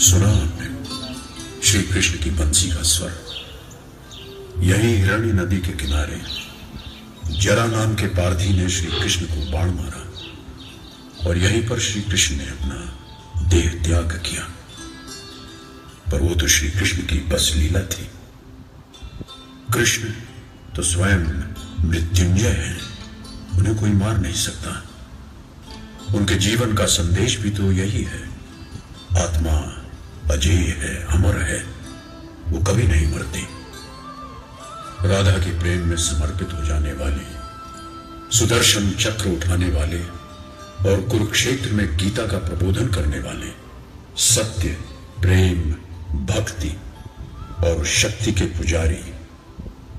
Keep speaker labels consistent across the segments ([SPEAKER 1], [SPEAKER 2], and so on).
[SPEAKER 1] सुना आपने श्री कृष्ण की बंसी का स्वर। यही हिरण्य नदी के किनारे जरा नाम के पारधी ने श्री कृष्ण को बाण मारा और यहीं पर श्री कृष्ण ने अपना देह त्याग किया। पर वो तो श्री कृष्ण की बस लीला थी। कृष्ण तो स्वयं मृत्युंजय हैं, उन्हें कोई मार नहीं सकता। उनके जीवन का संदेश भी तो यही है, आत्मा अजेय है, अमर है, वो कभी नहीं मरती। राधा के प्रेम में समर्पित हो जाने वाले, सुदर्शन चक्र उठाने वाले और कुरुक्षेत्र में गीता का प्रबोधन करने वाले, सत्य, प्रेम, भक्ति और शक्ति के पुजारी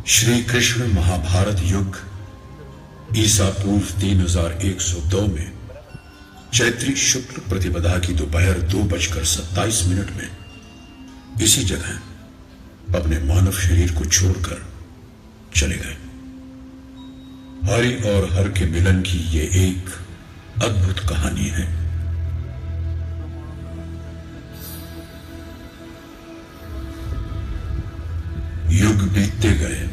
[SPEAKER 1] श्री कृष्ण महाभारत युग ईसा पूर्व 3102 में चैत्री शुक्ल प्रतिपदा की दोपहर 2:27 में इसी जगह अपने मानव शरीर को छोड़कर चले गए। हरि और हर के मिलन की ये एक अद्भुत कहानी है। युग बीतते गए,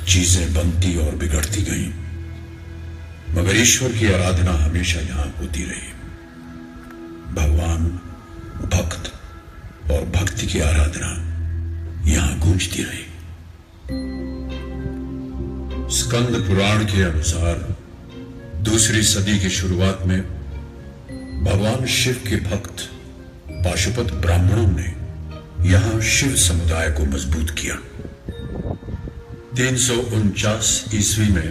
[SPEAKER 1] चीजें बनती और बिगड़ती गईं, मगर ईश्वर की आराधना हमेशा यहां होती रही। भगवान, भक्त और भक्ति की आराधना यहां गूंजती रही। स्कंद पुराण के अनुसार दूसरी सदी की शुरुआत में भगवान शिव के भक्त पाशुपत ब्राह्मणों ने यहां शिव समुदाय को मजबूत किया। 349 ईस्वी में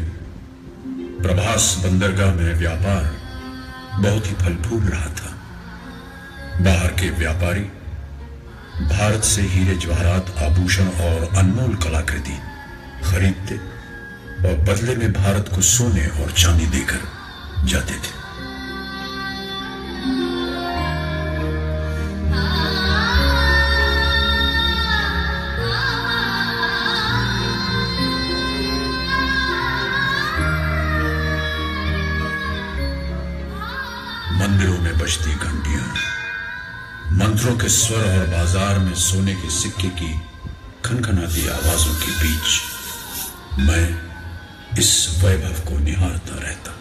[SPEAKER 1] प्रभास बंदरगाह में व्यापार बहुत ही फल फूल रहा था। बाहर के व्यापारी भारत से हीरे जवाहरात, आभूषण और अनमोल कलाकृति खरीदते और बदले में भारत को सोने और चांदी देकर जाते थे। मंदिरों में बजती घंटियां, मंत्रों के स्वर और बाजार में सोने के सिक्के की खनखनाती आवाजों के बीच मैं इस वैभव को निहारता रहता।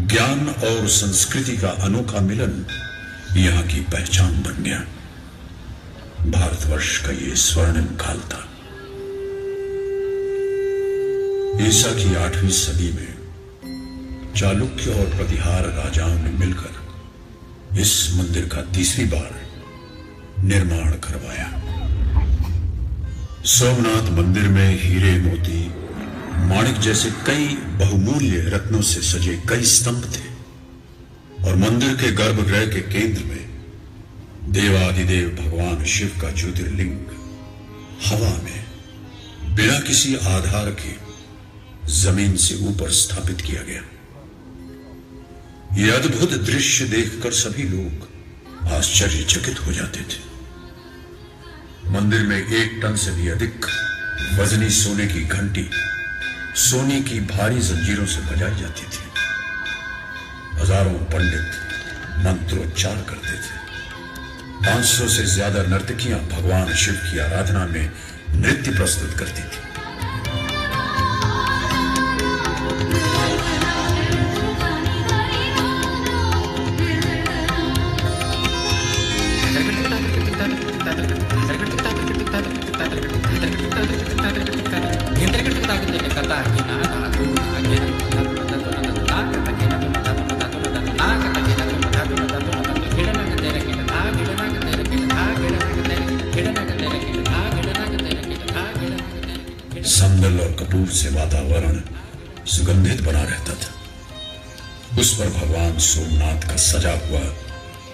[SPEAKER 1] ज्ञान और संस्कृति का अनोखा मिलन यहां की पहचान बन गया। भारतवर्ष का ये स्वर्णिम काल था। ईसा की 8वीं सदी में चालुक्य और प्रतिहार राजाओं ने मिलकर इस मंदिर का तीसरी बार निर्माण करवाया। सोमनाथ मंदिर में हीरे, मोती, माणिक जैसे कई बहुमूल्य रत्नों से सजे कई स्तंभ थे और मंदिर के गर्भगृह के केंद्र में देवाधिदेव भगवान शिव का ज्योतिर्लिंग हवा में बिना किसी आधार के जमीन से ऊपर स्थापित किया गया। यह अद्भुत दृश्य देखकर सभी लोग आश्चर्यचकित हो जाते थे। मंदिर में 1 टन से भी अधिक वजनी सोने की घंटी सोने की भारी जंजीरों से बजाई जाती थी। हजारों पंडित मंत्रोच्चार करते थे। 500 से ज्यादा नर्तकियां भगवान शिव की आराधना में नृत्य प्रस्तुत करती थी। संदल और कपूर से वातावरण सुगंधित बना रहता था। उस पर भगवान सोमनाथ का सजा हुआ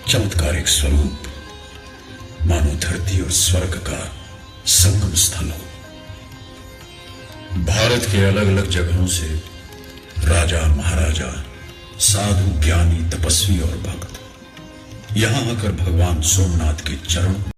[SPEAKER 1] चमत्कारिक स्वरूप मानो धरती और स्वर्ग का संगम स्थल हो। भारत के अलग अलग जगहों से राजा महाराजा, साधु ज्ञानी तपस्वी और भक्त यहां आकर भगवान सोमनाथ के चरणों